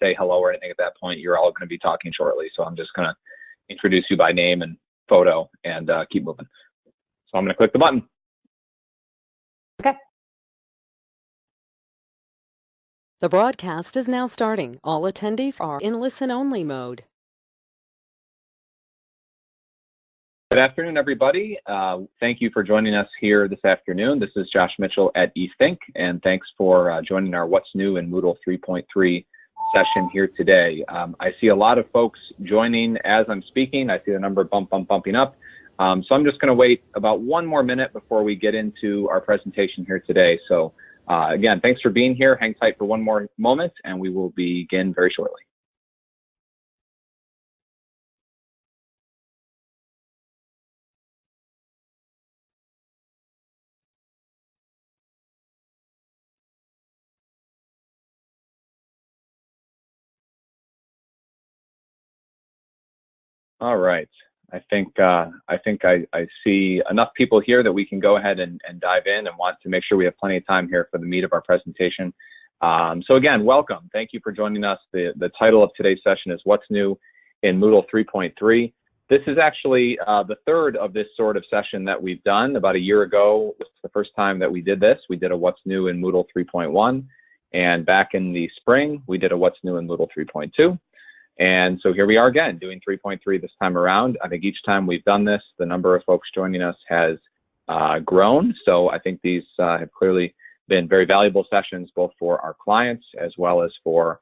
say hello or anything at that point. You're all going to be talking shortly. So I'm just going to introduce you by name and photo and keep moving. So I'm going to click the button. Okay. The broadcast is now starting. All attendees are in listen-only mode. Good afternoon, everybody. Thank you for joining us here this afternoon. This is Josh Mitchell at eThink, and thanks for joining our What's New in Moodle 3.3 session here today. I see a lot of folks joining as I'm speaking. I see the number bumping up. So I'm just going to wait about one more minute before we get into our presentation here today. So again, thanks for being here. Hang tight for one more moment, and we will begin very shortly. All right. I think I see enough people here that we can go ahead and dive in, and want to make sure we have plenty of time here for the meat of our presentation. So again, welcome. Thank you for joining us. The title of today's session is What's New in Moodle 3.3. This is actually the third of this sort of session that we've done. About a year ago was the first time that we did this. We did a What's New in Moodle 3.1. And back in the spring, we did a What's New in Moodle 3.2. And so here we are again, doing 3.3 this time around. I think each time we've done this, the number of folks joining us has grown. So I think these have clearly been very valuable sessions, both for our clients as well as for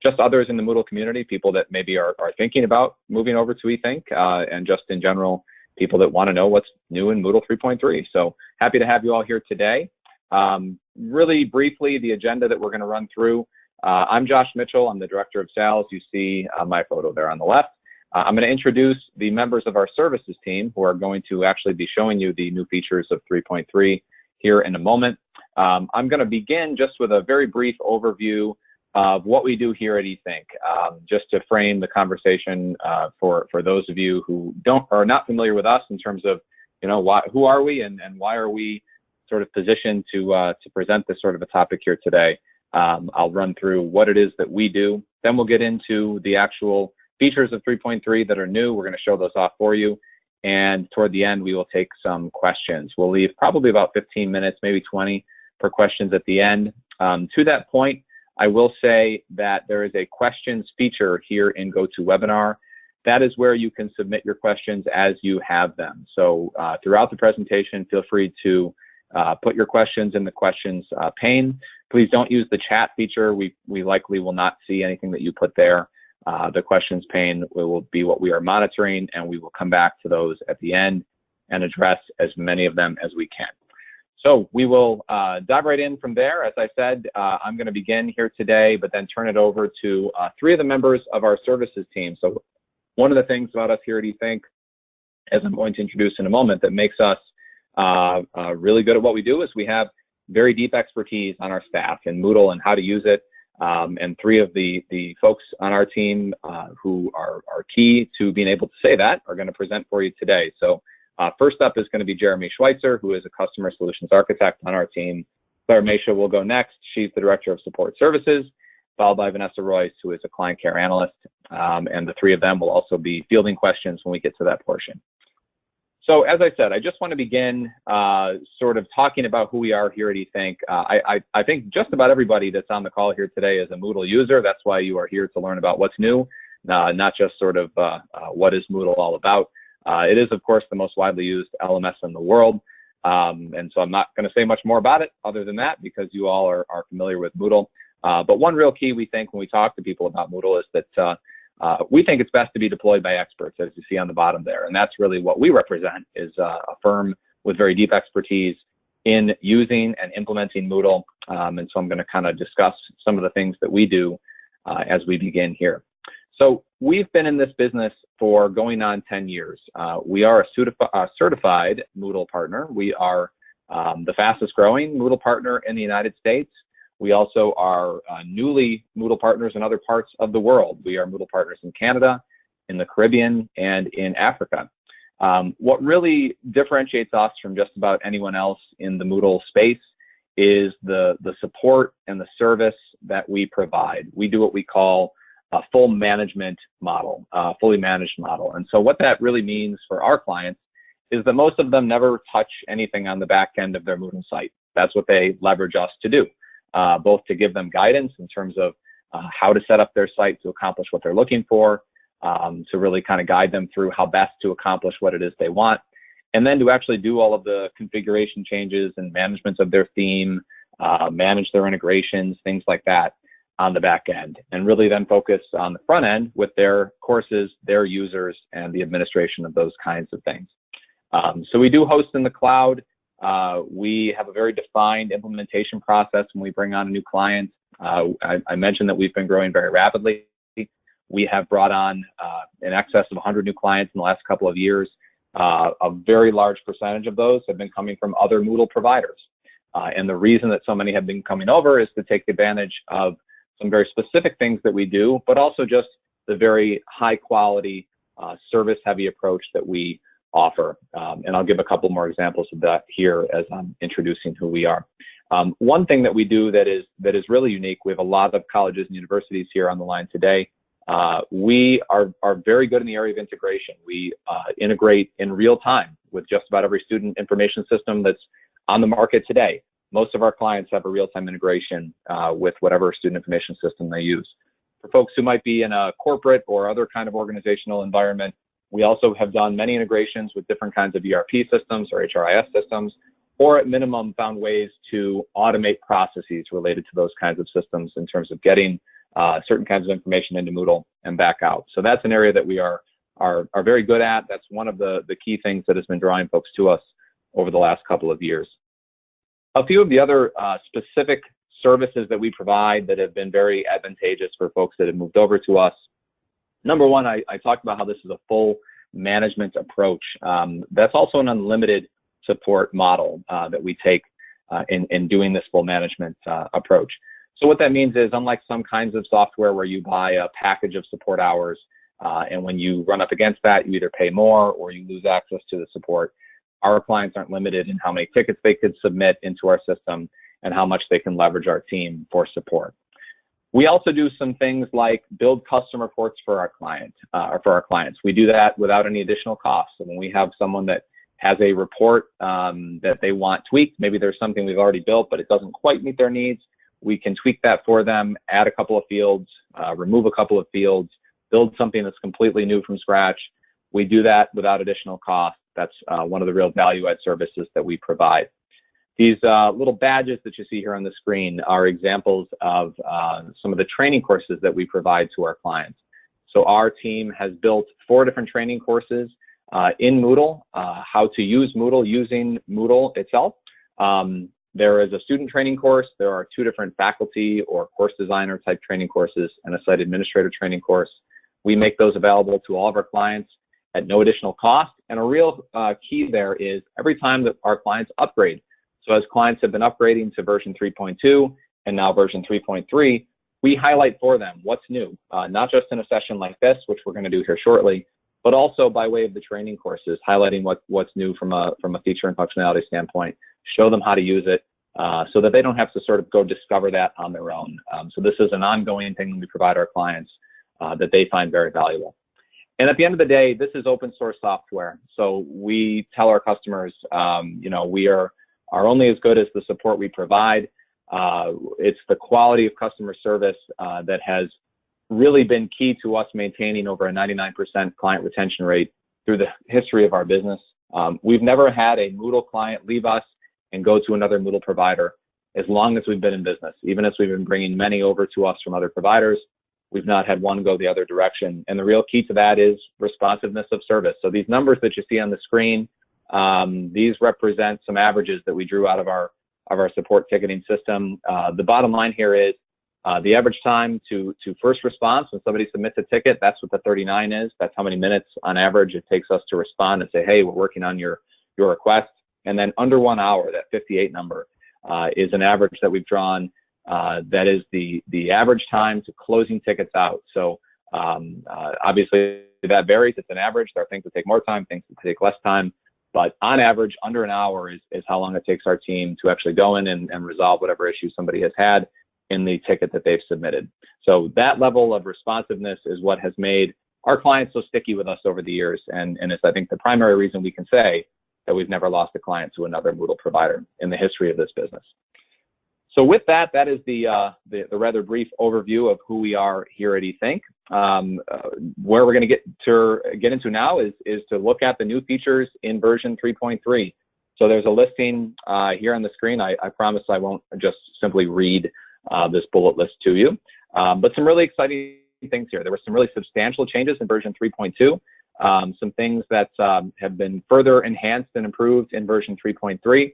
just others in the Moodle community, people that maybe are thinking about moving over to eThink, and just in general, people that want to know what's new in Moodle 3.3. So happy to have you all here today. Really briefly, the agenda that we're going to run through. I'm Josh Mitchell. I'm the Director of Sales. You see my photo there on the left. I'm going to introduce the members of our services team who are going to actually be showing you the new features of 3.3 here in a moment. I'm going to begin just with a very brief overview of what we do here at eThink, just to frame the conversation for those of you who are not familiar with us in terms of, who are we and why are we sort of positioned to present this sort of a topic here today. I'll run through what it is that we do. Then we'll get into the actual features of 3.3 that are new. We're going to show those off for you. And toward the end, we will take some questions. We'll leave probably about 15 minutes, maybe 20 for questions at the end. To that point, I will say that there is a questions feature here in GoToWebinar. That is where you can submit your questions as you have them. So throughout the presentation, feel free to put your questions in the questions pane. Please don't use the chat feature. We likely will not see anything that you put there. The questions pane will be what we are monitoring, and we will come back to those at the end and address as many of them as we can. So we will dive right in from there. As I said, I'm going to begin here today, but then turn it over to three of the members of our services team. So one of the things about us here at eThink, as I'm going to introduce in a moment, that makes us really good at what we do is we have very deep expertise on our staff in Moodle and how to use it. And three of the folks on our team who are key to being able to say that are going to present for you today. So first up is going to be Jeremy Schweitzer, who is a customer solutions architect on our team. Claire Mesha will go next. She's the director of support services, followed by Vanessa Royce, who is a client care analyst. And the three of them will also be fielding questions when we get to that portion. So as I said, I just want to begin sort of talking about who we are here at eThink. I think just about everybody that's on the call here today is a Moodle user. That's why you are here to learn about what's new, not just sort of what is Moodle all about. It is, of course, the most widely used LMS in the world. And so I'm not going to say much more about it other than that because you all are familiar with Moodle. But one real key we think when we talk to people about Moodle is that we think it's best to be deployed by experts, as you see on the bottom there. And that's really what we represent, is a firm with very deep expertise in using and implementing Moodle. And so I'm going to kind of discuss some of the things that we do as we begin here. So we've been in this business for going on 10 years. We are a certified Moodle partner. We are the fastest growing Moodle partner in the United States. We also are newly Moodle partners in other parts of the world. We are Moodle partners in Canada, in the Caribbean, and in Africa. What really differentiates us from just about anyone else in the Moodle space is the support and the service that we provide, we do what we call a full management model, fully managed model. And so what that really means for our clients is that most of them never touch anything on the back end of their Moodle site. That's what they leverage us to do, both to give them guidance in terms of how to set up their site to accomplish what they're looking for, to really kind of guide them through how best to accomplish what it is they want, and then to actually do all of the configuration changes and management of their theme, manage their integrations, things like that on the back end, and really then focus on the front end with their courses, their users, and the administration of those kinds of things. So we do host in the cloud. We have a very defined implementation process when we bring on a new client. I mentioned that we've been growing very rapidly. We have brought on in excess of 100 new clients in the last couple of years. A very large percentage of those have been coming from other Moodle providers. And the reason that so many have been coming over is to take advantage of some very specific things that we do, but also just the very high quality, service heavy approach that we offer. And I'll give a couple more examples of that here as I'm introducing who we are. One thing that we do that is really unique, we have a lot of colleges and universities here on the line today. We are very good in the area of integration. We integrate in real time with just about every student information system that's on the market today. Most of our clients have a real-time integration with whatever student information system they use. For folks who might be in a corporate or other kind of organizational environment, we also have done many integrations with different kinds of ERP systems or HRIS systems, or at minimum found ways to automate processes related to those kinds of systems in terms of getting certain kinds of information into Moodle and back out. So that's an area that we are very good at. That's one of the key things that has been drawing folks to us over the last couple of years. A few of the other specific services that we provide that have been very advantageous for folks that have moved over to us. Number one, I talked about how this is a full management approach. That's also an unlimited support model that we take in doing this full management approach. So what that means is, unlike some kinds of software where you buy a package of support hours, and when you run up against that, you either pay more or you lose access to the support, our clients aren't limited in how many tickets they could submit into our system and how much they can leverage our team for support. We also do some things like build custom reports for our client, or for our clients. We do that without any additional cost. So when we have someone that has a report that they want tweaked, maybe there's something we've already built, but it doesn't quite meet their needs, we can tweak that for them, add a couple of fields, remove a couple of fields, build something that's completely new from scratch. We do that without additional cost. That's one of the real value-add services that we provide. These little badges that you see here on the screen are examples of some of the training courses that we provide to our clients. So our team has built 4 different training courses in Moodle, how to use Moodle using Moodle itself. There is a student training course. There are 2 different faculty or course designer type training courses and a site administrator training course. We make those available to all of our clients at no additional cost. And a real key there is every time that our clients upgrade. So as clients have been upgrading to version 3.2 and now version 3.3, we highlight for them what's new, not just in a session like this, which we're going to do here shortly, but also by way of the training courses, highlighting what's new from a feature and functionality standpoint, show them how to use it so that they don't have to sort of go discover that on their own. So this is an ongoing thing we provide our clients that they find very valuable. And at the end of the day, this is open source software. So we tell our customers, we are only as good as the support we provide. It's the quality of customer service that has really been key to us maintaining over a 99% client retention rate through the history of our business. We've never had a Moodle client leave us and go to another Moodle provider as long as we've been in business. Even as we've been bringing many over to us from other providers, we've not had one go the other direction. And the real key to that is responsiveness of service. So these numbers that you see on the screen, these represent some averages that we drew out of our support ticketing system. The bottom line here is the average time to first response when somebody submits a ticket. That's what the 39 is. That's how many minutes on average it takes us to respond and say, hey, we're working on your request. And then under 1 hour, that 58 number is an average that we've drawn. That is the average time to closing tickets out. So obviously that varies. It's an average. There are things that take more time, things that take less time. But on average, under an hour is how long it takes our team to actually go in and resolve whatever issue somebody has had in the ticket that they've submitted. So that level of responsiveness is what has made our clients so sticky with us over the years, and it's, I think, the primary reason we can say that we've never lost a client to another Moodle provider in the history of this business. So with that, that is the rather brief overview of who we are here at eThink. Where we're going to get into now is to look at the new features in version 3.3. So there's a listing here on the screen. I promise I won't just simply read this bullet list to you, but some really exciting things here. There were some really substantial changes in version 3.2, some things that have been further enhanced and improved in version 3.3.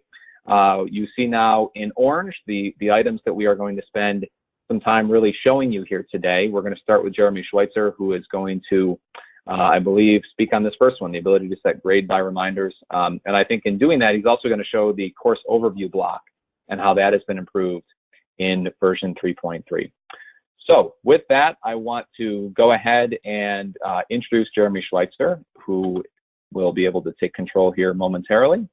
You see now in orange the items that we are going to spend some time really showing you here today. We're going to start with Jeremy Schweitzer, who is going to, I believe, speak on this first one, the ability to set grade by reminders. And I think in doing that, he's also going to show the course overview block and how that has been improved in version 3.3. So with that, I want to go ahead and introduce Jeremy Schweitzer, who will be able to take control here momentarily.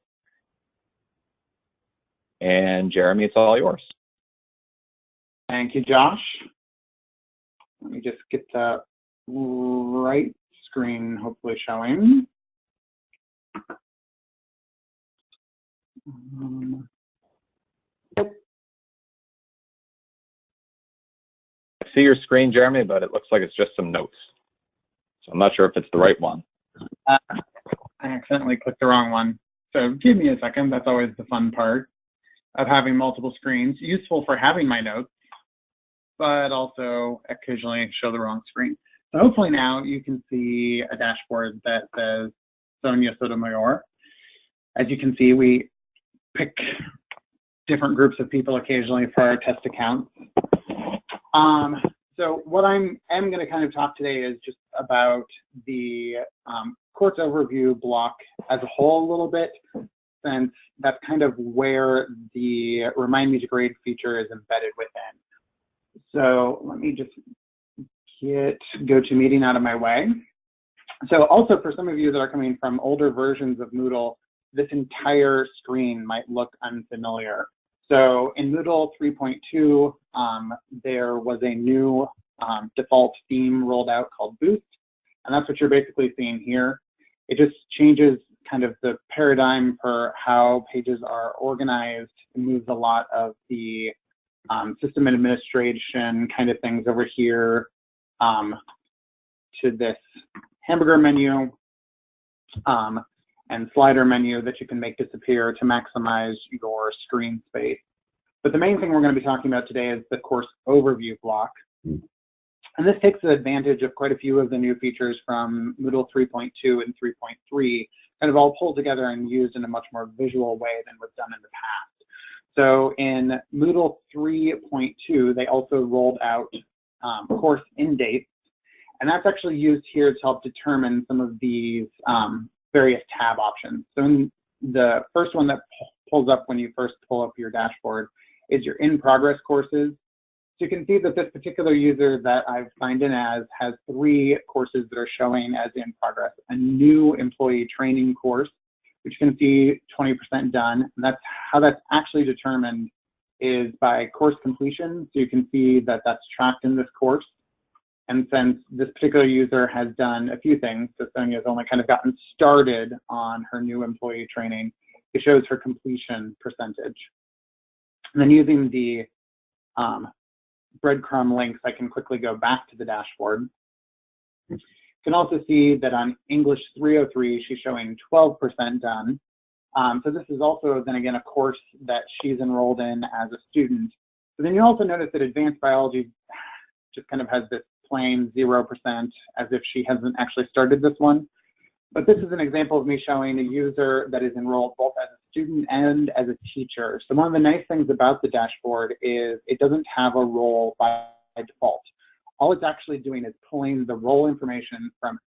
And Jeremy, it's all yours. Thank you, Josh. Let me just get the right screen hopefully showing. I see your screen, Jeremy, but it looks like it's just some notes. So I'm not sure if it's the right one. I accidentally clicked the wrong one. So give me a second. That's always the fun part of having multiple screens. Useful for having my notes, but also occasionally show the wrong screen. So hopefully now you can see a dashboard that says Sonia Sotomayor. As you can see, we pick different groups of people occasionally for our test accounts. So what I am going to kind of talk today is just about the course overview block as a whole a little bit, since that's kind of where the Remind Me to Grade feature is embedded within. So let me just get GoToMeeting out of my way. So also for some of you that are coming from older versions of Moodle, this entire screen might look unfamiliar. So in Moodle 3.2, there was a new default theme rolled out called Boost, and that's what you're basically seeing here. It just changes kind of the paradigm for how pages are organized. It moves a lot of the system administration kind of things over here to this hamburger menu and slider menu that you can make disappear to maximize your screen space. But the main thing we're going to be talking about today is the course overview block. And this takes advantage of quite a few of the new features from Moodle 3.2 and 3.3, kind of all pulled together and used in a much more visual way than was done in the past. So in Moodle 3.2, they also rolled out course end dates, and that's actually used here to help determine some of these various tab options. So in the first one that pulls up when you first pull up your dashboard is your in progress courses. So you can see that this particular user that I've signed in as has 3 courses that are showing as in progress. A new employee training course, which you can see 20% done. And that's how that's actually determined is by course completion. So you can see that that's tracked in this course. And since this particular user has done a few things, so Sonia's only kind of gotten started on her new employee training, it shows her completion percentage. And then using the breadcrumb links, I can quickly go back to the dashboard. You can also see that on English 303, she's showing 12% done. So this is also then again a course that she's enrolled in as a student. But then you also notice that advanced biology just kind of has this plain 0% as if she hasn't actually started this one. But this is an example of me showing a user that is enrolled both as a student and as a teacher. So one of the nice things about the dashboard is it doesn't have a role by default. All it's actually doing is pulling the role information from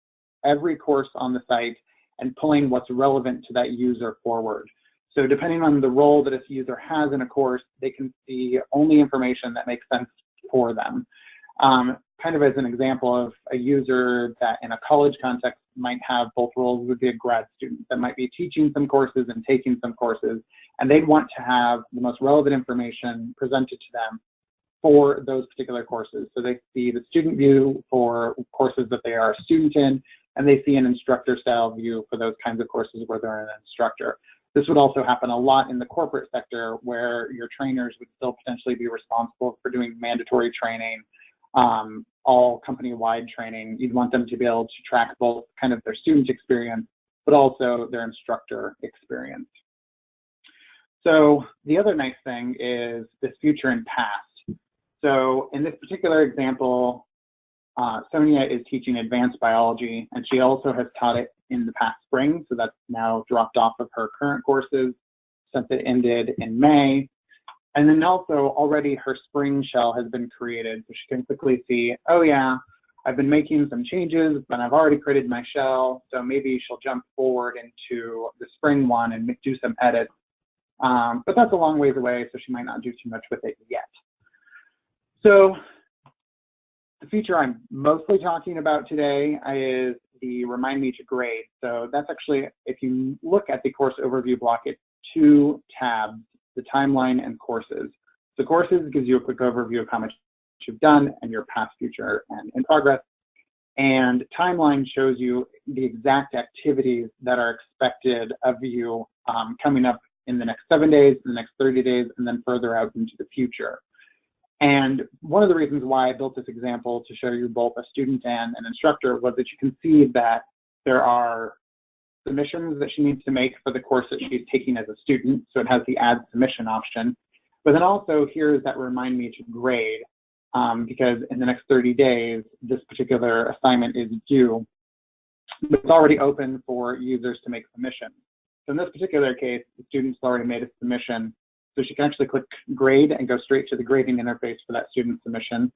every course on the site and pulling what's relevant to that user forward. So depending on the role that a user has in a course, they can see only information that makes sense for them. Kind of as an example of a user that in a college context might have both roles would be a grad student that might be teaching some courses and taking some courses, and they'd want to have the most relevant information presented to them for those particular courses. So they see the student view for courses that they are a student in, and they see an instructor style view for those kinds of courses where they're an instructor. This would also happen a lot in the corporate sector, where your trainers would still potentially be responsible for doing mandatory training, all company-wide training. You'd want them to be able to track both kind of their student experience, but also their instructor experience. So the other nice thing is this future and past. So in this particular example, Sonia is teaching advanced biology, and she also has taught it in the past spring, so that's now dropped off of her current courses since it ended in May. And then also already her spring shell has been created, so she can quickly see, oh yeah, I've been making some changes, but I've already created my shell, so maybe she'll jump forward into the spring one and do some edits. But that's a long ways away, so she might not do too much with it yet. So the feature I'm mostly talking about today is the Remind Me to Grade. So that's actually, if you look at the course overview block, it's 2 tabs, the timeline and courses. So courses gives you a quick overview of how much you've done and your past, future, and in progress. And timeline shows you the exact activities that are expected of you coming up in the next 7 days, the next 30 days, and then further out into the future. And one of the reasons why I built this example to show you both a student and an instructor was that you can see that there are submissions that she needs to make for the course that she's taking as a student. So it has the add submission option. But then also here's that Remind Me to Grade, because in the next 30 days, this particular assignment is due. But it's already open for users to make submissions. So in this particular case, the student's already made a submission. So she can actually click grade and go straight to the grading interface for that student submission.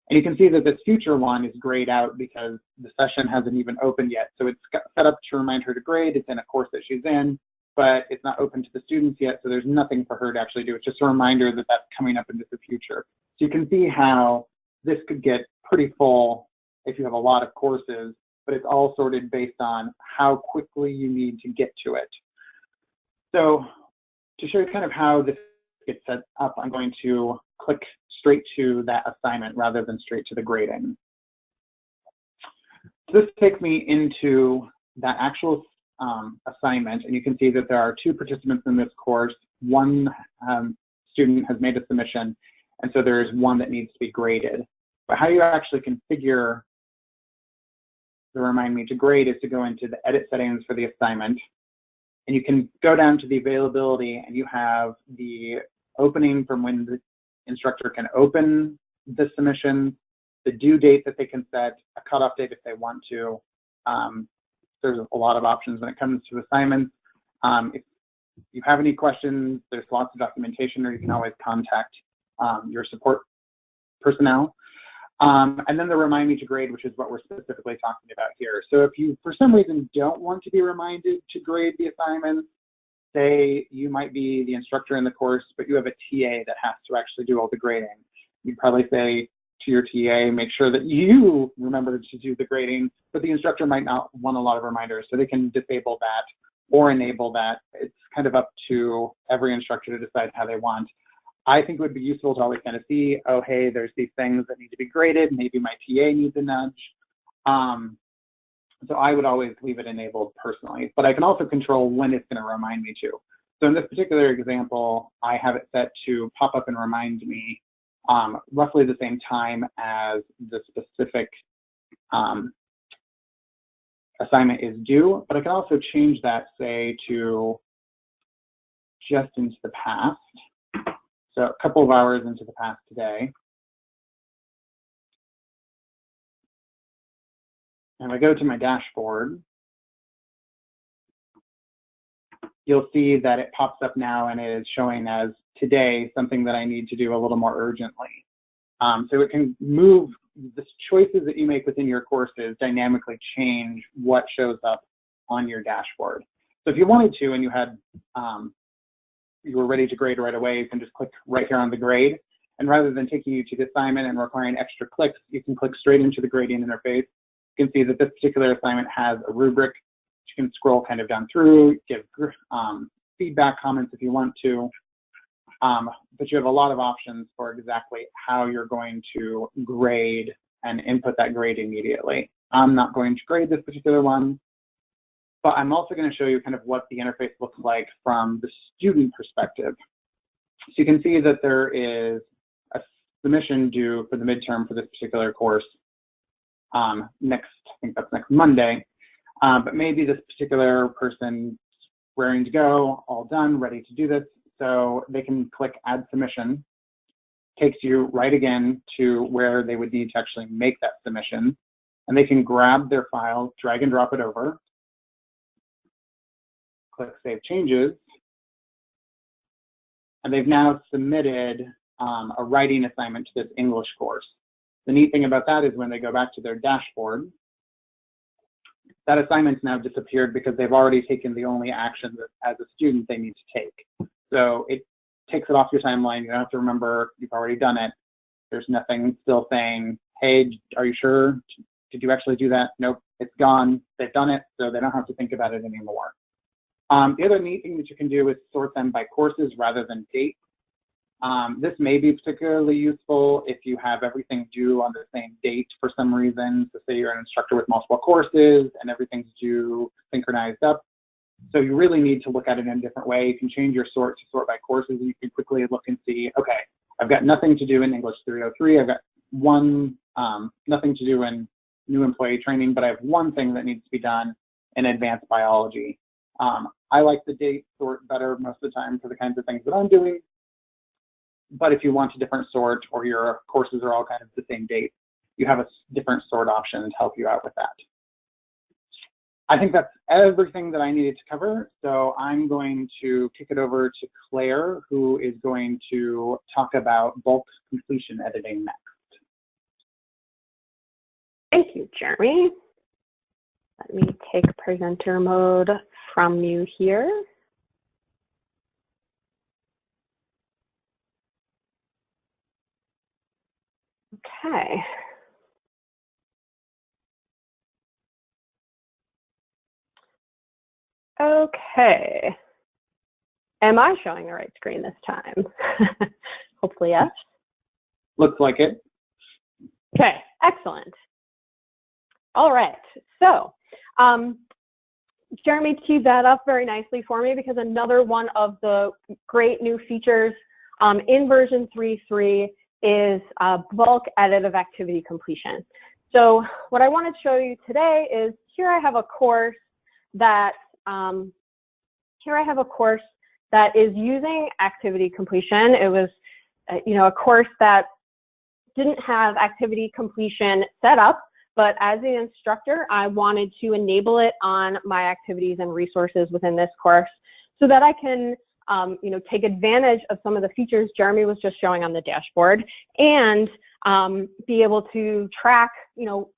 And you can see that this future one is grayed out because the session hasn't even opened yet. So it's set up to remind her to grade. It's in a course that she's in, but it's not open to the students yet. So there's nothing for her to actually do. It's just a reminder that that's coming up into the future. So you can see how this could get pretty full if you have a lot of courses, but it's all sorted based on how quickly you need to get to it. So to show you kind of how this gets set up, I'm going to click straight to that assignment rather than straight to the grading. So this takes me into that actual assignment, and you can see that there are 2 participants in this course. One student has made a submission, and so there is one that needs to be graded. But how you actually configure the Remind Me to Grade is to go into the edit settings for the assignment. And you can go down to the availability, and you have the opening from when the instructor can open the submission, the due date that they can set, a cutoff date if they want to. There's a lot of options when it comes to assignments. If you have any questions, there's lots of documentation, or you can always contact your support personnel. And then the Remind Me to Grade, which is what we're specifically talking about here. So if you, for some reason, don't want to be reminded to grade the assignments, say you might be the instructor in the course, but you have a TA that has to actually do all the grading. You'd probably say to your TA, make sure that you remember to do the grading, but the instructor might not want a lot of reminders, so they can disable that or enable that. It's kind of up to every instructor to decide how they want. I think it would be useful to always kind of see, oh, hey, there's these things that need to be graded. Maybe my TA needs a nudge. So I would always leave it enabled personally, but I can also control when it's going to remind me to. So in this particular example, I have it set to pop up and remind me roughly the same time as the specific assignment is due, but I can also change that, say, to just into the past. So a couple of hours into the past today. And I go to my dashboard, you'll see that it pops up now and it is showing as today something that I need to do a little more urgently. So it can move, the choices that you make within your courses dynamically change what shows up on your dashboard. So if you wanted to and you had, you were ready to grade right away, you can just click right here on the grade. And rather than taking you to the assignment and requiring extra clicks, you can click straight into the grading interface. You can see that this particular assignment has a rubric. You can scroll kind of down through, give feedback, comments if you want to. But you have a lot of options for exactly how you're going to grade and input that grade immediately. I'm not going to grade this particular one, but I'm also going to show you kind of what the interface looks like from the student perspective. So you can see that there is a submission due for the midterm for this particular course I think that's next Monday. But maybe this particular person raring to go, all done, ready to do this. So they can click Add Submission. Takes you right again to where they would need to actually make that submission. And they can grab their file, drag and drop it over, click Save Changes, and they've now submitted a writing assignment to this English course. The neat thing about that is when they go back to their dashboard, that assignment's now disappeared because they've already taken the only action that as a student they need to take. So it takes it off your timeline. You don't have to remember, you've already done it. There's nothing still saying, hey, are you sure? Did you actually do that? Nope, it's gone. They've done it, so they don't have to think about it anymore. The other neat thing that you can do is sort them by courses rather than dates. This may be particularly useful if you have everything due on the same date for some reason. So say you're an instructor with multiple courses and everything's due synchronized up. So you really need to look at it in a different way. You can change your sort to sort by courses, and you can quickly look and see, okay, I've got nothing to do in English 303. I've got nothing to do in new employee training, but I have one thing that needs to be done in advanced biology. I like the date sort better most of the time for the kinds of things that I'm doing. But if you want a different sort, or your courses are all kind of the same date, you have a different sort option to help you out with that. I think that's everything that I needed to cover. So I'm going to kick it over to Claire, who is going to talk about bulk completion editing next. Thank you, Jeremy. Let me take presenter mode from you here. Okay. Okay. Am I showing the right screen this time? Hopefully, yes. Looks like it. Okay, excellent. All right, so Jeremy teed that up very nicely for me, because another one of the great new features in version 3.3 is bulk edit of activity completion. So what I want to show you today is, here I have a course that is using activity completion. It was a course that didn't have activity completion set up, but as an instructor, I wanted to enable it on my activities and resources within this course so that I can take advantage of some of the features Jeremy was just showing on the dashboard, and be able to track,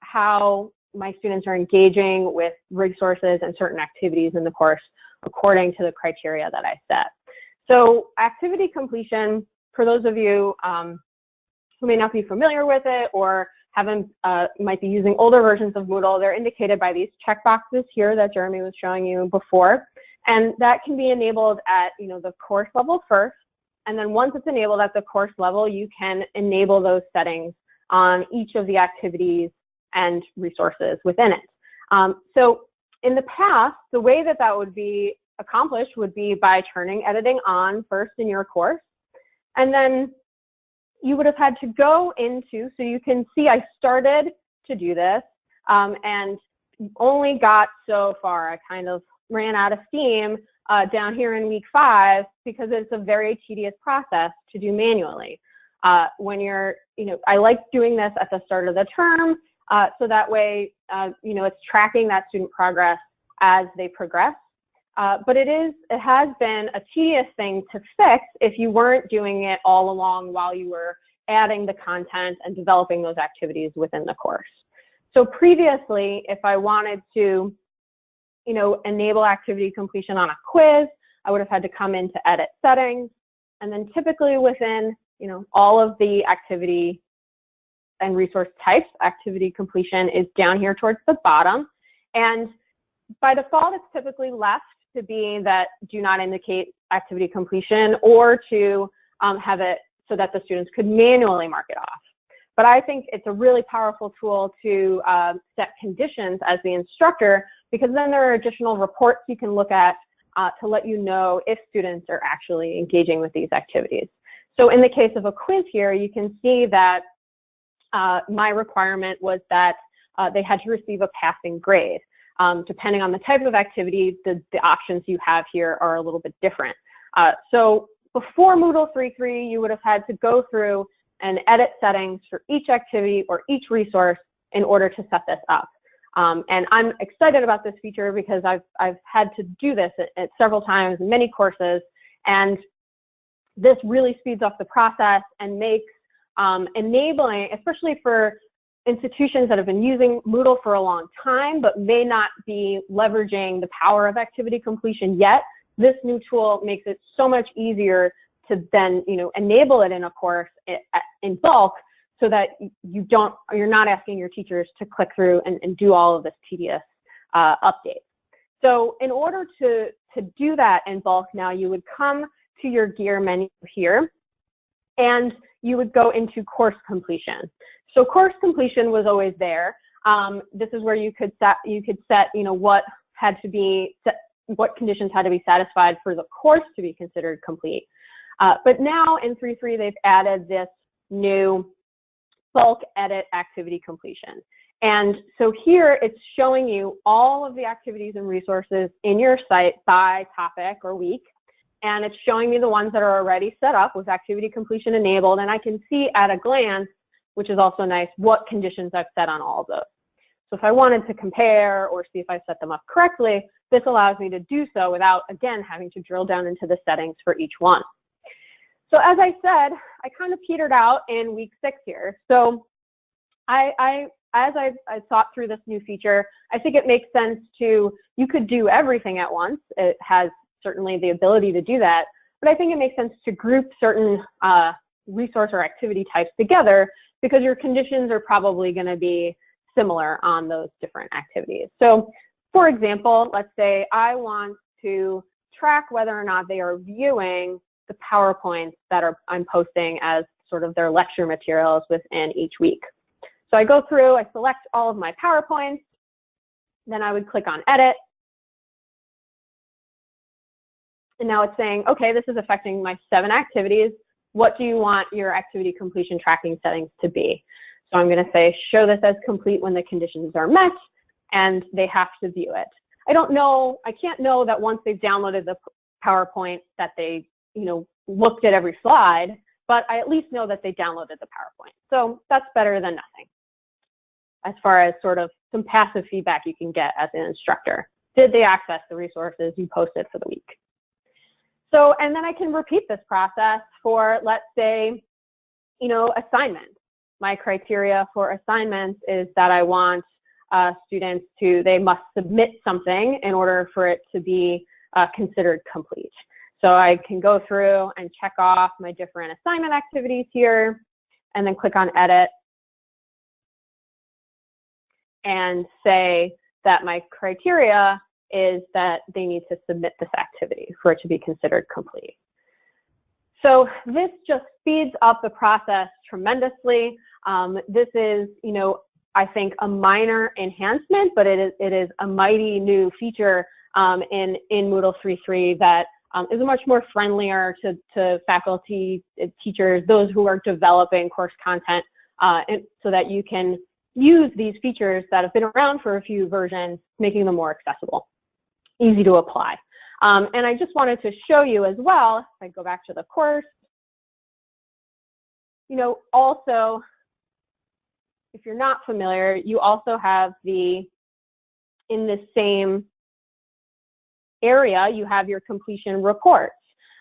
how my students are engaging with resources and certain activities in the course according to the criteria that I set. So activity completion, for those of you who may not be familiar with it or might be using older versions of Moodle, they're indicated by these checkboxes here that Jeremy was showing you before. And that can be enabled at the course level first. And then once it's enabled at the course level, you can enable those settings on each of the activities and resources within it. So in the past, the way that that would be accomplished would be by turning editing on first in your course. And then you would have had to go into, so you can see I started to do this and only got so far. I kind of ran out of steam down here in week 5, because it's a very tedious process to do manually. When you're, I like doing this at the start of the term, so that way, it's tracking that student progress as they progress. But it has been a tedious thing to fix if you weren't doing it all along while you were adding the content and developing those activities within the course. So previously, if I wanted to, enable activity completion on a quiz, I would have had to come into edit settings. And then typically within, all of the activity and resource types, activity completion is down here towards the bottom. And by default, it's typically left to be that do not indicate activity completion, or to have it so that the students could manually mark it off. But I think it's a really powerful tool to set conditions as the instructor, because then there are additional reports you can look at to let you know if students are actually engaging with these activities. So in the case of a quiz here, you can see that my requirement was that they had to receive a passing grade. Depending on the type of activity, the options you have here are a little bit different. So before Moodle 3.3, you would have had to go through and edit settings for each activity or each resource in order to set this up. And I'm excited about this feature because I've had to do this at several times in many courses, and this really speeds up the process and makes enabling, especially for institutions that have been using Moodle for a long time but may not be leveraging the power of activity completion yet. This new tool makes it so much easier to then, enable it in a course in bulk, so that you're not asking your teachers to click through and do all of this tedious update. So in order to do that in bulk now, you would come to your gear menu here, and you would go into course completion. So course completion was always there. This is where you could set what had to be what conditions had to be satisfied for the course to be considered complete. But now in 3.3, they've added this new bulk edit activity completion. And so here it's showing you all of the activities and resources in your site by topic or week. And it's showing me the ones that are already set up with activity completion enabled. And I can see at a glance, which is also nice, what conditions I've set on all of those. So if I wanted to compare or see if I set them up correctly, this allows me to do so without, again, having to drill down into the settings for each one. So as I said, I kind of petered out in week 6 here. So as I thought through this new feature, I think it makes sense you could do everything at once. It has certainly the ability to do that, but I think it makes sense to group certain resource or activity types together, because your conditions are probably going to be similar on those different activities. So for example, let's say I want to track whether or not they are viewing the PowerPoints that I'm posting as sort of their lecture materials within each week. So I go through, I select all of my PowerPoints, then I would click on edit. And now it's saying, okay, this is affecting my 7 activities. What do you want your activity completion tracking settings to be? So I'm going to say, show this as complete when the conditions are met, and they have to view it. I can't know that once they've downloaded the PowerPoint that they, looked at every slide, but I at least know that they downloaded the PowerPoint. So that's better than nothing, as far as sort of some passive feedback you can get as an instructor. Did they access the resources you posted for the week? So, and then I can repeat this process for, let's say, assignments. My criteria for assignments is that I want students they must submit something in order for it to be considered complete. So I can go through and check off my different assignment activities here, and then click on edit and say that my criteria is that they need to submit this activity for it to be considered complete. So this just speeds up the process tremendously. This is, I think, a minor enhancement, but it is a mighty new feature in Moodle 3.3 that is much more friendlier to faculty, teachers, those who are developing course content, and so that you can use these features that have been around for a few versions, making them more accessible, easy to apply. And I just wanted to show you as well, if I go back to the course, also, if you're not familiar, you also have in the same area, you have your completion reports.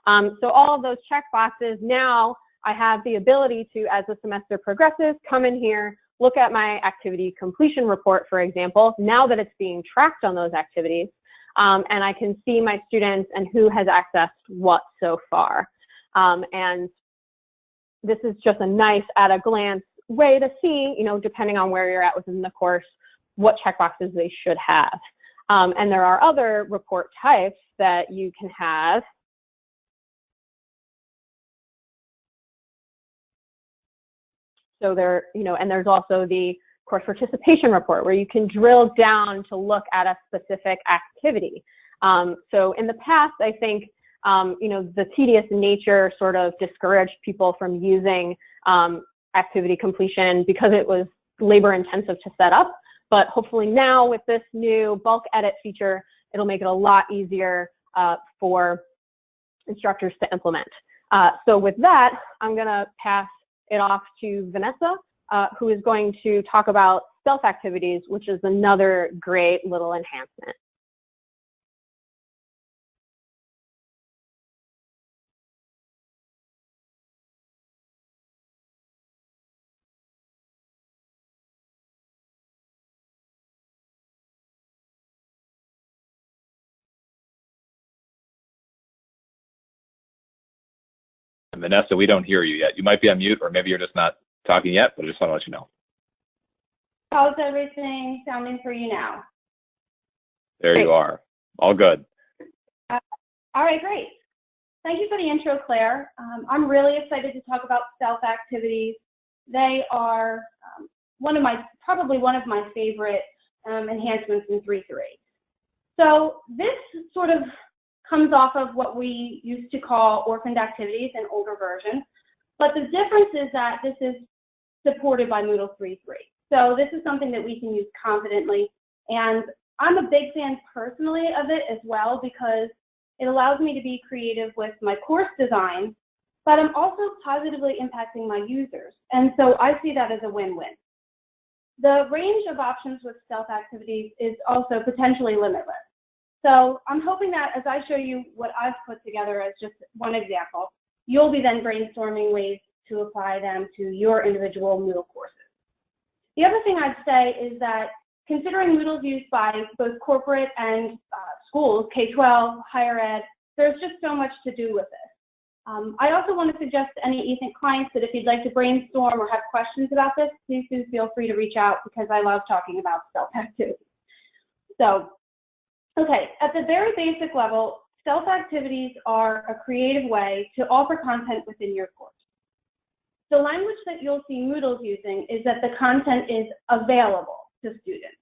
So all of those checkboxes, now I have the ability to, as the semester progresses, come in here, look at my activity completion report, for example, now that it's being tracked on those activities, and I can see my students and who has accessed what so far. And this is just a nice at a glance way to see, depending on where you're at within the course, what checkboxes they should have. And there are other report types that you can have. So and there's also the course participation report where you can drill down to look at a specific activity. So in the past, I think, the tedious nature sort of discouraged people from using activity completion because it was labor intensive to set up. But hopefully now with this new bulk edit feature, it'll make it a lot easier for instructors to implement. So with that, I'm going to pass it off to Vanessa, who is going to talk about stealth activities, which is another great little enhancement. Vanessa, we don't hear you yet. You might be on mute, or maybe you're just not talking yet, but I just want to let you know. How's everything sounding for you now? There you are. All good. All right, great. Thank you for the intro, Claire. I'm really excited to talk about stealth activities. They are probably one of my favorite enhancements in 3.3. So this sort of comes off of what we used to call orphaned activities in older versions, but the difference is that this is supported by Moodle 3.3. So this is something that we can use confidently, and I'm a big fan personally of it as well because it allows me to be creative with my course design, but I'm also positively impacting my users, and so I see that as a win-win. The range of options with stealth activities is also potentially limitless. So I'm hoping that as I show you what I've put together as just one example, you'll be then brainstorming ways to apply them to your individual Moodle courses. The other thing I'd say is that considering Moodle's used by both corporate and schools, K-12, higher ed, there's just so much to do with this. I also want to suggest to any eThink clients that if you'd like to brainstorm or have questions about this, please do feel free to reach out because I love talking about stealth activities. So, okay, at the very basic level, stealth activities are a creative way to offer content within your course. The language that you'll see Moodle's using is that the content is available to students.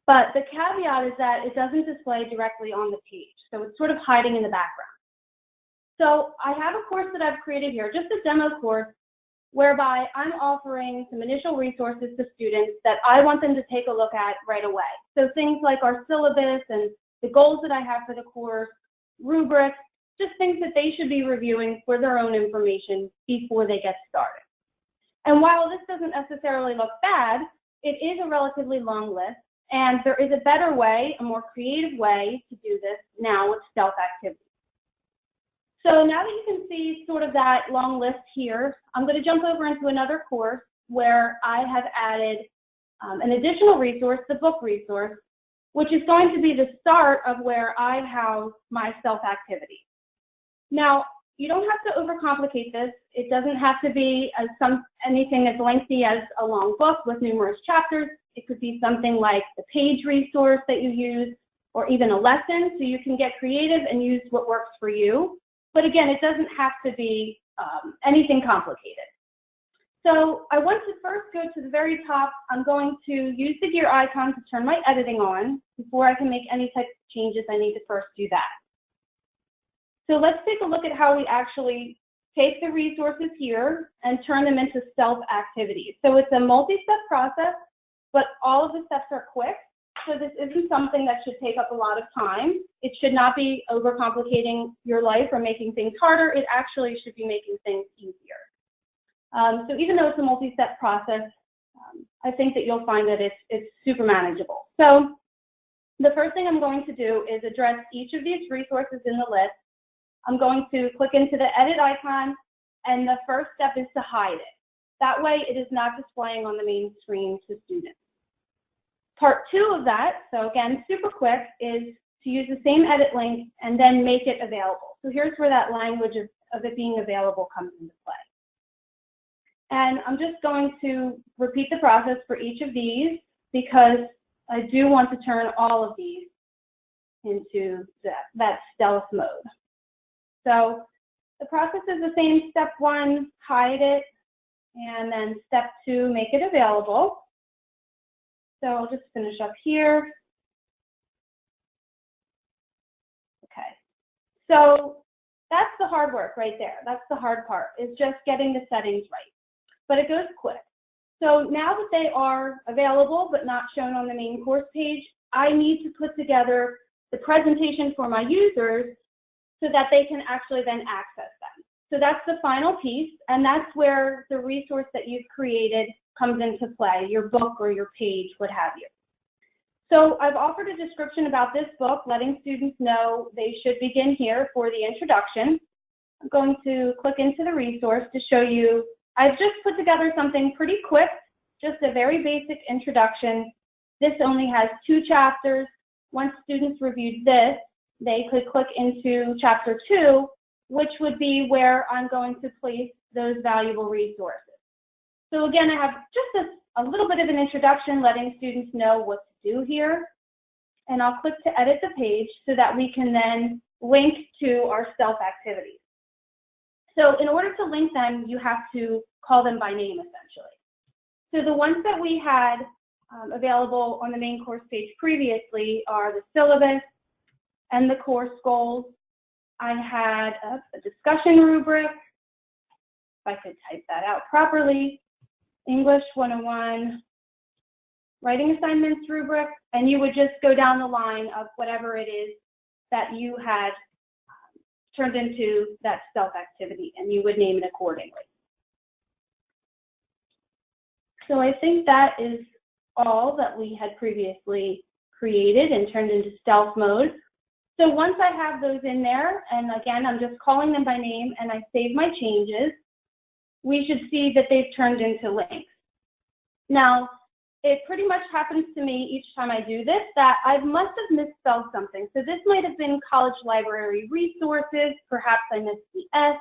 But the caveat is that it doesn't display directly on the page, so it's sort of hiding in the background. So I have a course that I've created here, just a demo course, whereby I'm offering some initial resources to students that I want them to take a look at right away. So things like our syllabus and the goals that I have for the course, rubrics, just things that they should be reviewing for their own information before they get started. And while this doesn't necessarily look bad, it is a relatively long list, and there is a better way, a more creative way to do this now with stealth activities. So now that you can see sort of that long list here, I'm going to jump over into another course where I have added an additional resource, the book resource, which is going to be the start of where I house my stealth activity. Now, you don't have to overcomplicate this. It doesn't have to be anything as lengthy as a long book with numerous chapters. It could be something like the page resource that you use, or even a lesson, so you can get creative and use what works for you. But again, it doesn't have to be anything complicated. So I want to first go to the very top. I'm going to use the gear icon to turn my editing on. Before I can make any type of changes, I need to first do that. So let's take a look at how we actually take the resources here and turn them into stealth activities. So it's a multi-step process, but all of the steps are quick. So this isn't something that should take up a lot of time. It should not be overcomplicating your life or making things harder. It actually should be making things easier. So even though it's a multi-step process, I think that you'll find that it's super manageable. So the first thing I'm going to do is address each of these resources in the list. I'm going to click into the edit icon, and the first step is to hide it. That way it is not displaying on the main screen to students. Part 2 of that, so again, super quick, is to use the same edit link and then make it available. So here's where that language of it being available comes into play. And I'm just going to repeat the process for each of these because I do want to turn all of these into that stealth mode. So the process is the same. Step 1, hide it, and then step 2, make it available. So I'll just finish up here. Okay, so that's the hard work right there. That's the hard part, is just getting the settings right. But it goes quick. So now that they are available but not shown on the main course page, I need to put together the presentation for my users so that they can actually then access them. So that's the final piece, and that's where the resource that you've created comes into play, your book or your page, what have you. So I've offered a description about this book, letting students know they should begin here for the introduction. I'm going to click into the resource to show you. I've just put together something pretty quick, just a very basic introduction. This only has 2 chapters. Once students reviewed this, they could click into chapter 2, which would be where I'm going to place those valuable resources. So again, I have just a little bit of an introduction, letting students know what to do here. And I'll click to edit the page so that we can then link to our stealth activities. So in order to link them, you have to call them by name, essentially. So the ones that we had available on the main course page previously are the syllabus and the course goals. I had a discussion rubric, if I could type that out properly, English 101, writing assignments rubric, and you would just go down the line of whatever it is that you had turned into that stealth activity, and you would name it accordingly. So I think that is all that we had previously created and turned into stealth mode. So once I have those in there, and again, I'm just calling them by name, and I save my changes, we should see that they've turned into links. Now, it pretty much happens to me each time I do this that I must have misspelled something. So this might have been college library resources, perhaps I missed the S.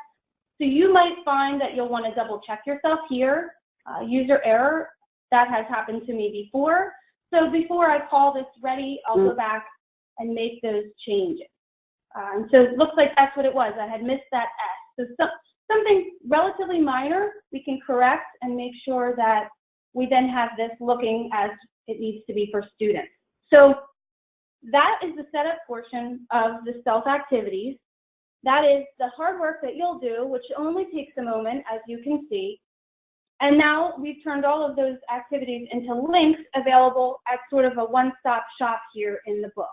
So you might find that you'll want to double check yourself here. User error, that has happened to me before. So before I call this ready, I'll go back and make those changes. And so it looks like that's what it was. I had missed that S. So something relatively minor we can correct and make sure that we then have this looking as it needs to be for students. So that is the setup portion of the stealth activities. That is the hard work that you'll do, which only takes a moment, as you can see. And now we've turned all of those activities into links available at sort of a one-stop shop here in the book.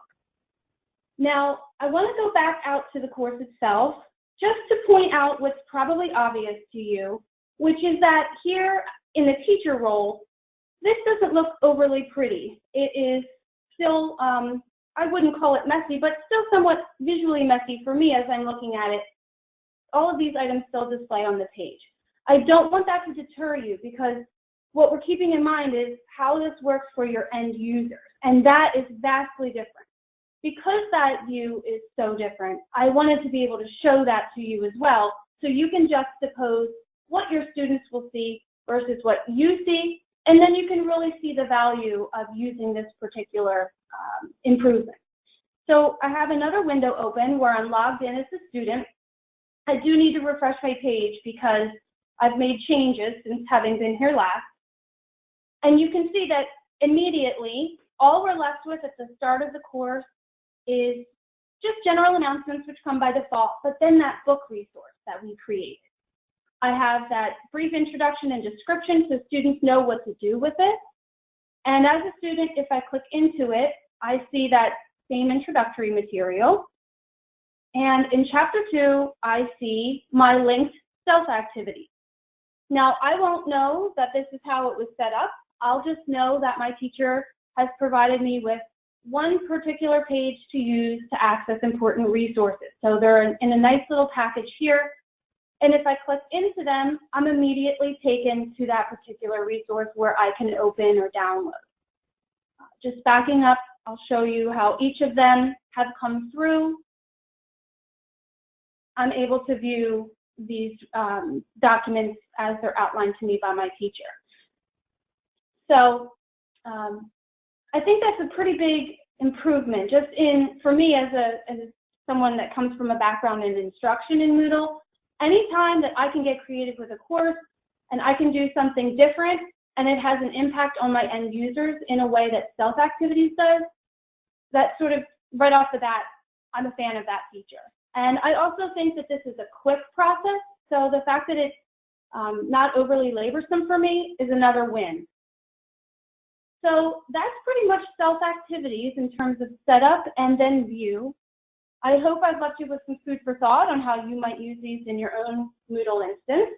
Now, I want to go back out to the course itself just to point out what's probably obvious to you, which is that here in the teacher role, this doesn't look overly pretty. It is still, I wouldn't call it messy, but still somewhat visually messy for me as I'm looking at it. All of these items still display on the page. I don't want that to deter you, because what we're keeping in mind is how this works for your end users, and that is vastly different. Because that view is so different, I wanted to be able to show that to you as well, so you can juxtapose what your students will see versus what you see, and then you can really see the value of using this particular improvement. So I have another window open where I'm logged in as a student. I do need to refresh my page because I've made changes since having been here last. And you can see that immediately, all we're left with at the start of the course is just general announcements which come by default, but then that book resource that we created. I have that brief introduction and description so students know what to do with it. And as a student, if I click into it, I see that same introductory material. And in chapter 2, I see my linked stealth activity. Now, I won't know that this is how it was set up. I'll just know that my teacher has provided me with one particular page to use to access important resources. So they're in a nice little package here. And if I click into them, I'm immediately taken to that particular resource where I can open or download. Just backing up, I'll show you how each of them have come through. I'm able to view these documents as they're outlined to me by my teacher. So I think that's a pretty big improvement, just for me as someone that comes from a background in instruction in Moodle. Anytime that I can get creative with a course and I can do something different, and it has an impact on my end users in a way that Stealth Activities does, that sort of right off the bat, I'm a fan of that feature. And I also think that this is a quick process, so the fact that it's not overly laborsome for me is another win. So that's pretty much Stealth Activities in terms of setup and then view. I hope I've left you with some food for thought on how you might use these in your own Moodle instance.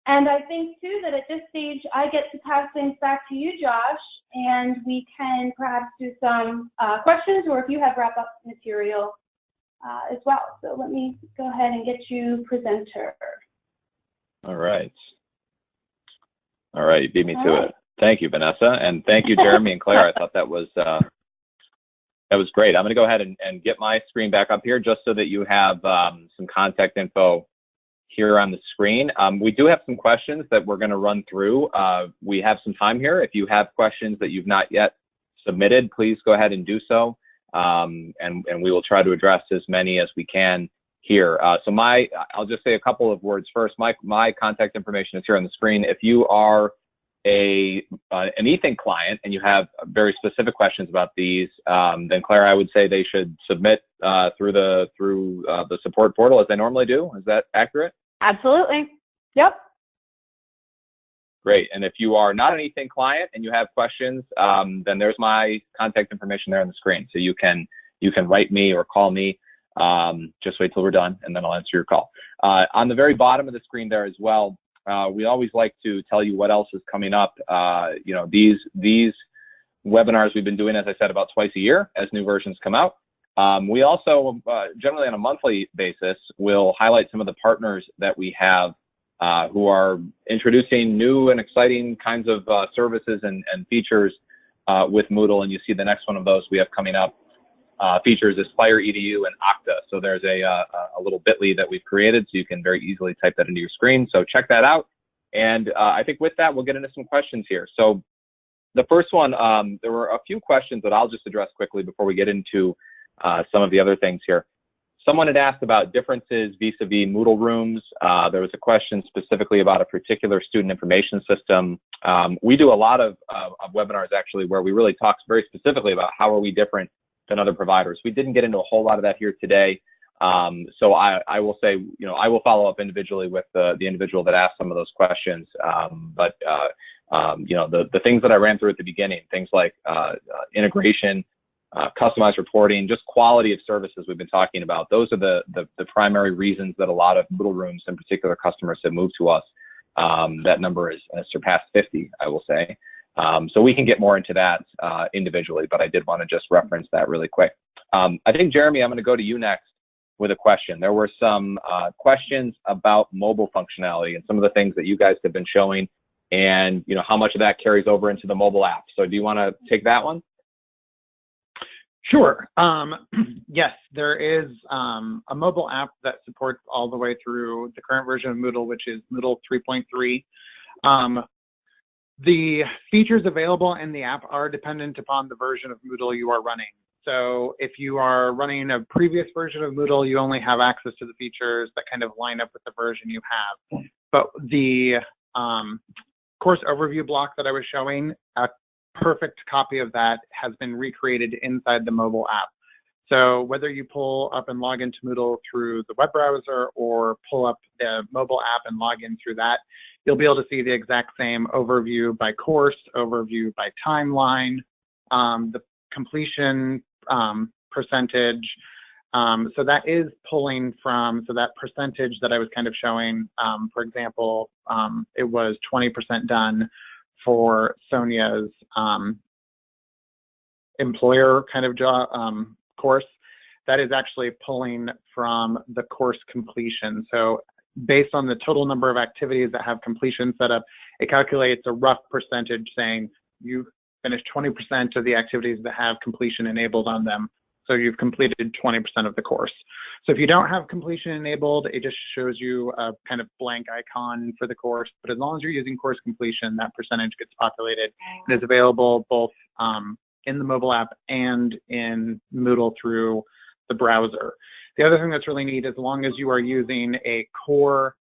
And I think too that at this stage, I get to pass things back to you, Josh, and we can perhaps do some questions, or if you have wrap-up material as well. So let me go ahead and get you presenter. All right. All right, you beat me to it. Thank you, Vanessa, and thank you, Jeremy and Claire. I thought that was great. I'm going to go ahead and get my screen back up here just so that you have some contact info here on the screen. We do have some questions that we're going to run through. We have some time here. If you have questions that you've not yet submitted, please go ahead and do so, and we will try to address as many as we can here. So I'll just say a couple of words first. My contact information is here on the screen. If you are an eThink client and you have very specific questions about these, then Claire, I would say they should submit through the support portal as they normally do. Is that accurate? Absolutely. Yep. Great. And if you are not an eThink client and you have questions, then there's my contact information there on the screen. So you can write me or call me. Just wait till we're done and then I'll answer your call. On the very bottom of the screen there as well, we always like to tell you what else is coming up. You know, these webinars we've been doing, as I said, about twice a year as new versions come out. We also, generally on a monthly basis, will highlight some of the partners that we have who are introducing new and exciting kinds of services and features with Moodle. And you see the next one of those we have coming up. Features Aspire EDU and Okta. So there's a little bit.ly that we've created, so you can very easily type that into your screen. So check that out. And I think with that, we'll get into some questions here. So the first one, there were a few questions that I'll just address quickly before we get into some of the other things here. Someone had asked about differences vis-a-vis Moodle rooms. There was a question specifically about a particular student information system. We do a lot of webinars actually where we really talk very specifically about how are we different than other providers. We didn't get into a whole lot of that here today. So I will say, you know, I will follow up individually with the individual that asked some of those questions. You know, the things that I ran through at the beginning, things like integration, customized reporting, just quality of services we've been talking about. Those are the primary reasons that a lot of Moodle rooms, in particular customers, have moved to us. That number has surpassed 50, I will say. So we can get more into that individually, but I did want to just reference that really quick. I think, Jeremy, I'm going to go to you next with a question. There were some questions about mobile functionality and some of the things that you guys have been showing and, you know, how much of that carries over into the mobile app. So do you want to take that one? Sure. Yes, there is a mobile app that supports all the way through the current version of Moodle, which is Moodle 3.3. The features available in the app are dependent upon the version of Moodle you are running. So if you are running a previous version of Moodle, you only have access to the features that kind of line up with the version you have. But the course overview block that I was showing, a perfect copy of that has been recreated inside the mobile app. So whether you pull up and log into Moodle through the web browser or pull up the mobile app and log in through that, you'll be able to see the exact same overview by course, overview by timeline, the completion percentage. So that is pulling from, so that percentage that I was kind of showing, for example, it was 20% done for Sonia's employer kind of job course. That is actually pulling from the course completion. So based on the total number of activities that have completion set up, it calculates a rough percentage saying you finished 20% of the activities that have completion enabled on them. So you've completed 20% of the course. So if you don't have completion enabled, it just shows you a kind of blank icon for the course. But as long as you're using course completion, that percentage gets populated and is available both in the mobile app and in Moodle through the browser. The other thing that's really neat is as long as you are using a core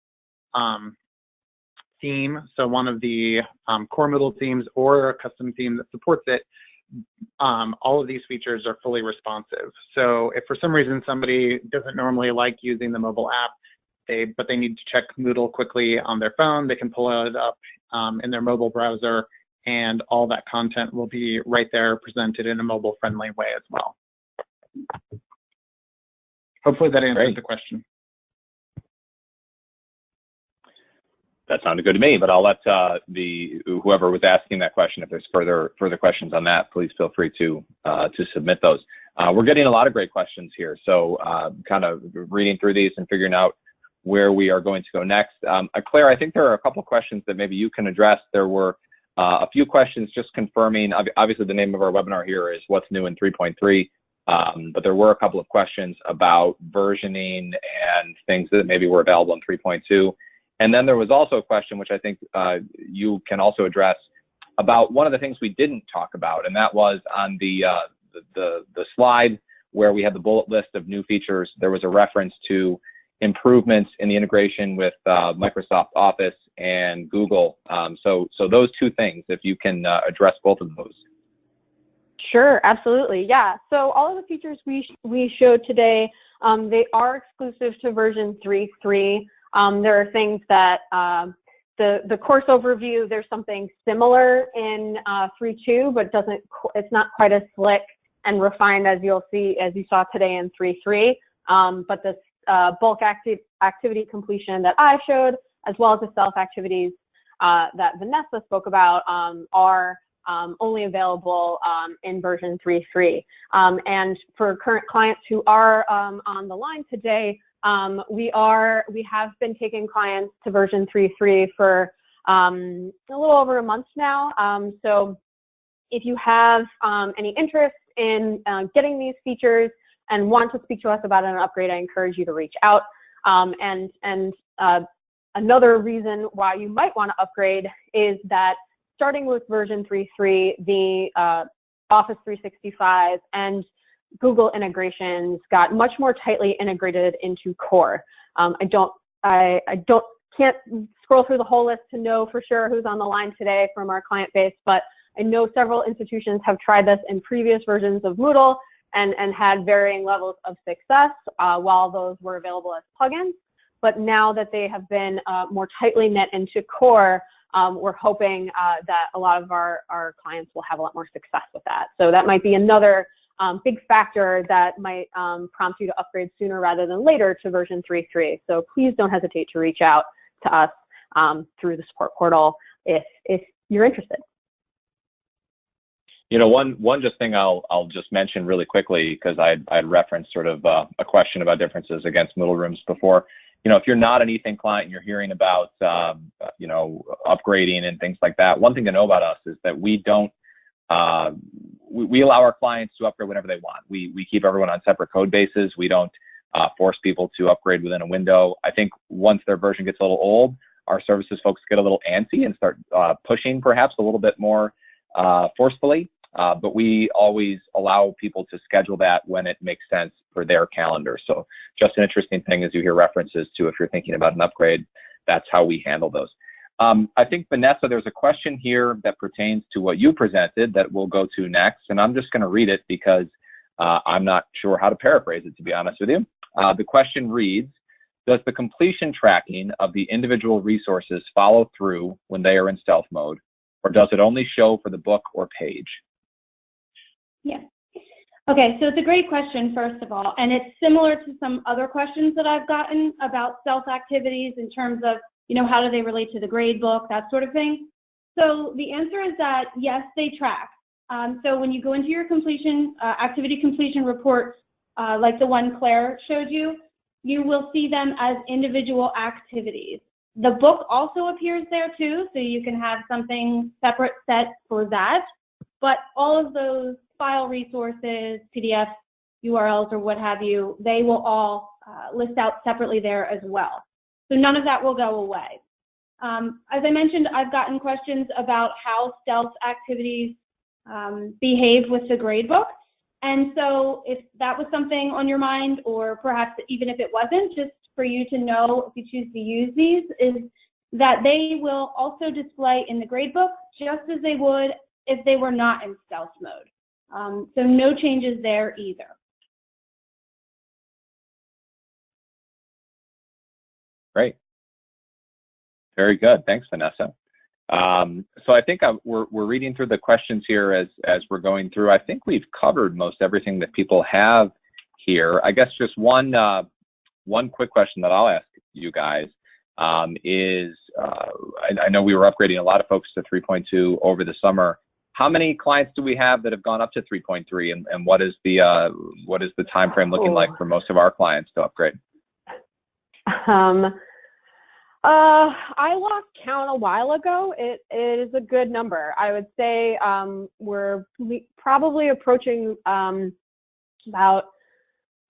theme, so one of the core Moodle themes or a custom theme that supports it, all of these features are fully responsive. So if for some reason somebody doesn't normally like using the mobile app, but they need to check Moodle quickly on their phone, they can pull it up in their mobile browser, and all that content will be right there presented in a mobile-friendly way as well. Hopefully that answers the question. That sounded good to me, but I'll let whoever was asking that question, if there's further questions on that, please feel free to submit those. We're getting a lot of great questions here, so kind of reading through these and figuring out where we are going to go next. Claire, I think there are a couple questions that maybe you can address. There were a few questions just confirming, obviously the name of our webinar here is What's New in 3.3, but there were a couple of questions about versioning and things that maybe were available in 3.2. And then there was also a question, which I think you can also address, about one of the things we didn't talk about, and that was on the slide where we had the bullet list of new features. There was a reference to improvements in the integration with Microsoft Office and Google. So those two things, if you can address both of those. Sure, absolutely. Yeah, so all of the features we showed today, they are exclusive to version 3.3. There are things that the course overview, there's something similar in 3.2, but it's not quite as slick and refined as you saw today in 3.3. But this bulk activity completion that I showed, as well as the self activities that Vanessa spoke about, are only available in version 3.3. And for current clients who are on the line today, we have been taking clients to version 3.3 for a little over a month now. So if you have any interest in getting these features and want to speak to us about an upgrade, I encourage you to reach out. And another reason why you might want to upgrade is that starting with version 3.3, the Office 365 and Google integrations got much more tightly integrated into core. Can't scroll through the whole list to know for sure who's on the line today from our client base, but I know several institutions have tried this in previous versions of Moodle and had varying levels of success while those were available as plugins. But now that they have been more tightly knit into core, we're hoping that a lot of our clients will have a lot more success with that. So that might be another big factor that might prompt you to upgrade sooner rather than later to version 3.3. So please don't hesitate to reach out to us through the support portal if you're interested. You know, one just thing I'll just mention really quickly, because I'd referenced sort of a question about differences against Moodle Rooms before. You know, if you're not an Ethan client and you're hearing about, you know, upgrading and things like that, one thing to know about us is that we don't, we allow our clients to upgrade whenever they want. We keep everyone on separate code bases. We don't force people to upgrade within a window. I think once their version gets a little old, our services folks get a little antsy and start pushing perhaps a little bit more forcefully. But we always allow people to schedule that when it makes sense for their calendar. So just an interesting thing as you hear references to if you're thinking about an upgrade, that's how we handle those. I think, Vanessa, there's a question here that pertains to what you presented that we'll go to next. And I'm just going to read it because I'm not sure how to paraphrase it, to be honest with you. The question reads, does the completion tracking of the individual resources follow through when they are in stealth mode, or does it only show for the book or page? Yeah. Okay, so it's a great question, first of all, and it's similar to some other questions that I've gotten about stealth activities in terms of, you know, how do they relate to the grade book, that sort of thing. So the answer is that, yes, they track. So when you go into your completion, activity completion reports, like the one Claire showed you, you will see them as individual activities. The book also appears there too, so you can have something separate set for that. But all of those file resources, PDF, URLs, or what have you, they will all list out separately there as well. So none of that will go away. As I mentioned, I've gotten questions about how stealth activities behave with the gradebook. And so if that was something on your mind, or perhaps even if it wasn't, just for you to know if you choose to use these, is that they will also display in the gradebook just as they would if they were not in stealth mode. So no changes there either. Great. Very good. Thanks, Vanessa. So I think we're reading through the questions here as we're going through. I think we've covered most everything that people have here. I guess just one quick question that I'll ask you guys is, I know we were upgrading a lot of folks to 3.2 over the summer. How many clients do we have that have gone up to 3.3, and what is the time frame looking like for most of our clients to upgrade? I lost count a while ago. It is a good number. I would say we're probably approaching about,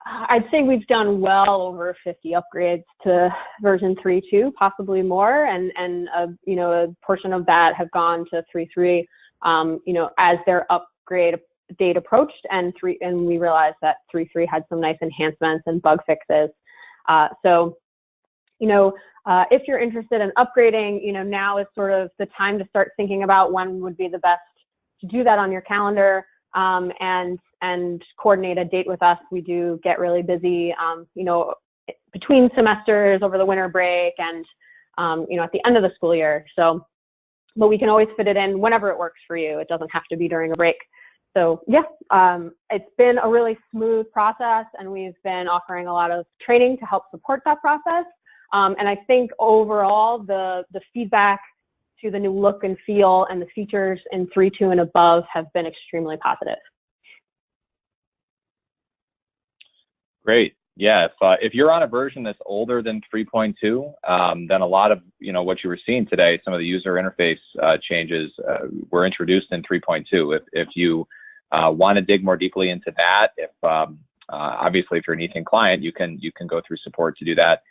I'd say we've done well over 50 upgrades to version 3.2, possibly more, and a portion of that have gone to 3.3, as their upgrade date approached, and we realized that 3.3 had some nice enhancements and bug fixes. If you're interested in upgrading, now is sort of the time to start thinking about when would be the best to do that on your calendar, and coordinate a date with us. We do get really busy, between semesters, over the winter break, and, at the end of the school year. So, but we can always fit it in whenever it works for you. It doesn't have to be during a break. So yeah, it's been a really smooth process, and we've been offering a lot of training to help support that process. And I think overall, the feedback to the new look and feel and the features in 3.2 and above have been extremely positive. Great. Yeah, if you're on a version that's older than 3.2, then a lot of what you were seeing today, some of the user interface changes were introduced in 3.2. If you want to dig more deeply into that, obviously if you're an Ethan client, you can go through support to do that.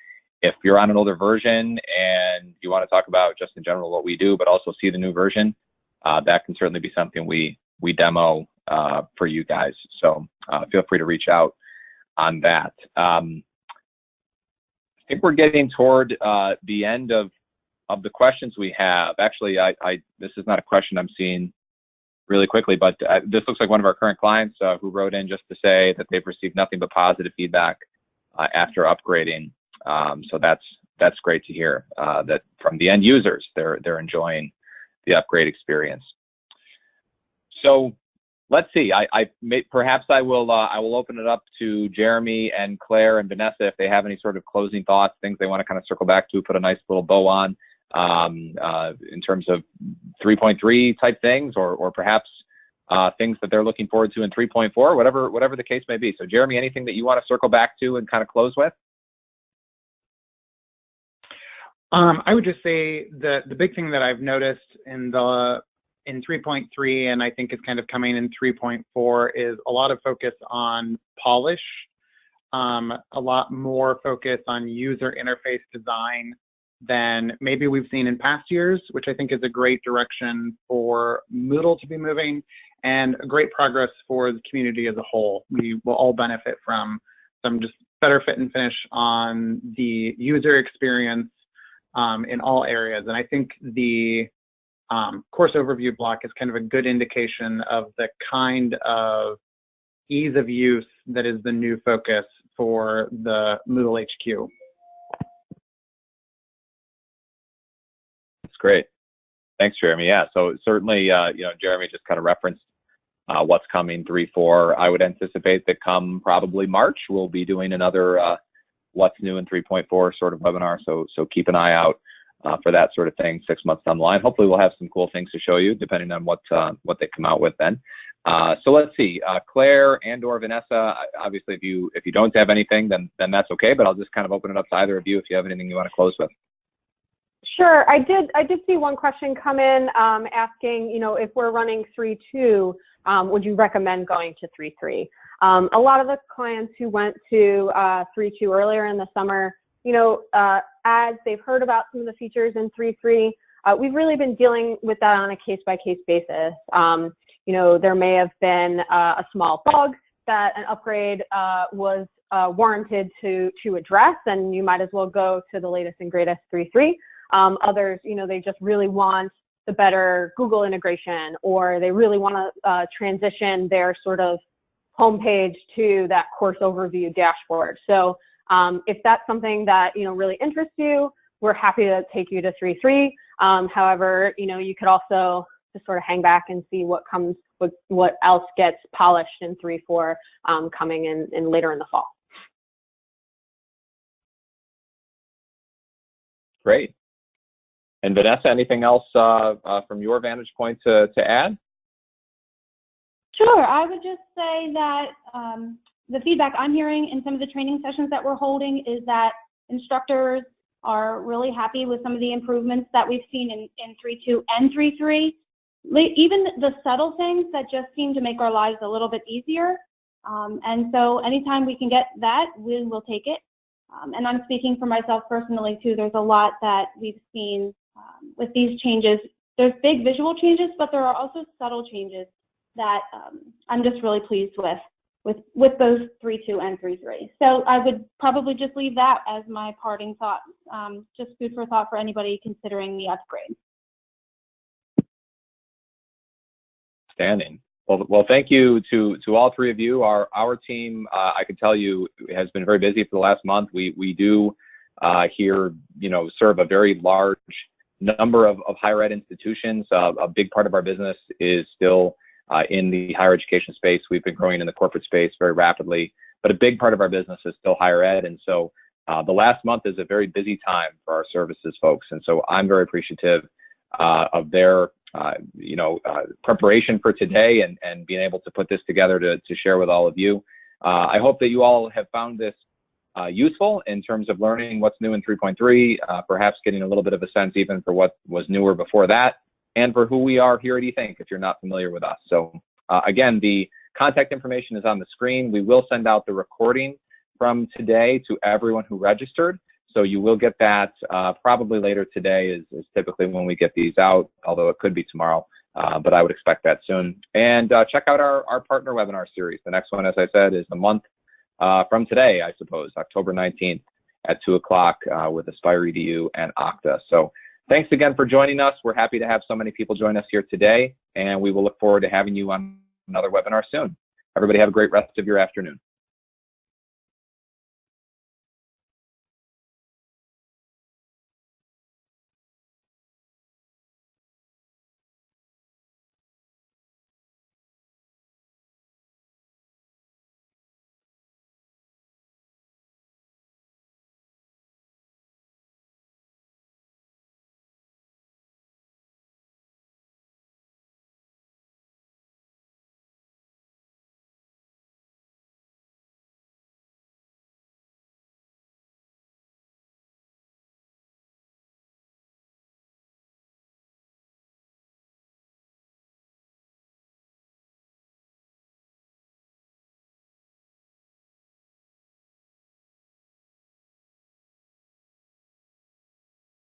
If you're on an older version and you want to talk about just in general what we do, but also see the new version, that can certainly be something we demo for you guys. So feel free to reach out on that. I think we're getting toward the end of the questions we have. Actually, this is not a question I'm seeing really quickly, but this looks like one of our current clients who wrote in just to say that they've received nothing but positive feedback after upgrading. So that's great to hear that from the end users, they're enjoying the upgrade experience. So let's see. Perhaps I will open it up to Jeremy and Claire and Vanessa if they have any sort of closing thoughts, things they want to kind of circle back to, put a nice little bow on in terms of 3.3 type things, or perhaps things that they're looking forward to in 3.4, whatever the case may be. So Jeremy, anything that you want to circle back to and kind of close with? I would just say the big thing that I've noticed in 3.3, and I think is kind of coming in 3.4, is a lot of focus on polish, a lot more focus on user interface design than maybe we've seen in past years, which I think is a great direction for Moodle to be moving, and a great progress for the community as a whole. We will all benefit from some just better fit and finish on the user experience in all areas. And I think the course overview block is kind of a good indication of the kind of ease of use that is the new focus for the Moodle HQ. That's great. Thanks, Jeremy. Yeah, so certainly, Jeremy just kind of referenced what's coming 3.4. I would anticipate that come probably March, we'll be doing another what's new in 3.4 sort of webinar. So keep an eye out for that sort of thing 6 months down the line. Hopefully we'll have some cool things to show you depending on what they come out with then. So let's see, Claire and or Vanessa, obviously if you don't have anything, then that's okay, but I'll just kind of open it up to either of you if you have anything you want to close with. Sure, I did see one question come in asking, if we're running 3.2, would you recommend going to 3.3? A lot of the clients who went to 3.2 earlier in the summer, as they've heard about some of the features in 3.3, we've really been dealing with that on a case-by-case basis. There may have been a small bug that an upgrade was warranted to address, and you might as well go to the latest and greatest 3.3. Others, they just really want the better Google integration, or they really want to transition their sort of homepage to that course overview dashboard. So if that's something that really interests you, we're happy to take you to 3.3. However, you could also just sort of hang back and see what else gets polished in 3.4 coming in later in the fall. Great. And Vanessa, anything else from your vantage point to add? Sure. I would just say that the feedback I'm hearing in some of the training sessions that we're holding is that instructors are really happy with some of the improvements that we've seen in 3.2 and 3.3. Even the subtle things that just seem to make our lives a little bit easier. And so anytime we can get that, we will take it. And I'm speaking for myself personally too. There's a lot that we've seen with these changes. There's big visual changes, but there are also subtle changes that I'm just really pleased with those 3.2 and 3.3. So I would probably just leave that as my parting thoughts. Just food for thought for anybody considering the upgrade. Outstanding. Well, thank you to all three of you. Our team, I can tell you, has been very busy for the last month. We do here, serve a very large number of higher ed institutions. A big part of our business is still in the higher education space. We've been growing in the corporate space very rapidly, but a big part of our business is still higher ed. And so the last month is a very busy time for our services folks. And so I'm very appreciative of their preparation for today and being able to put this together to share with all of you. I hope that you all have found this useful in terms of learning what's new in 3.3, perhaps getting a little bit of a sense even for what was newer before that, and for who we are here at eThink if you're not familiar with us. So again, the contact information is on the screen. We will send out the recording from today to everyone who registered. So you will get that probably later today is typically when we get these out, although it could be tomorrow, but I would expect that soon. And check out our partner webinar series. The next one, as I said, is a month from today, I suppose, October 19th at 2 o'clock with Aspire EDU and Okta. So thanks again for joining us. We're happy to have so many people join us here today, and we will look forward to having you on another webinar soon. Everybody have a great rest of your afternoon.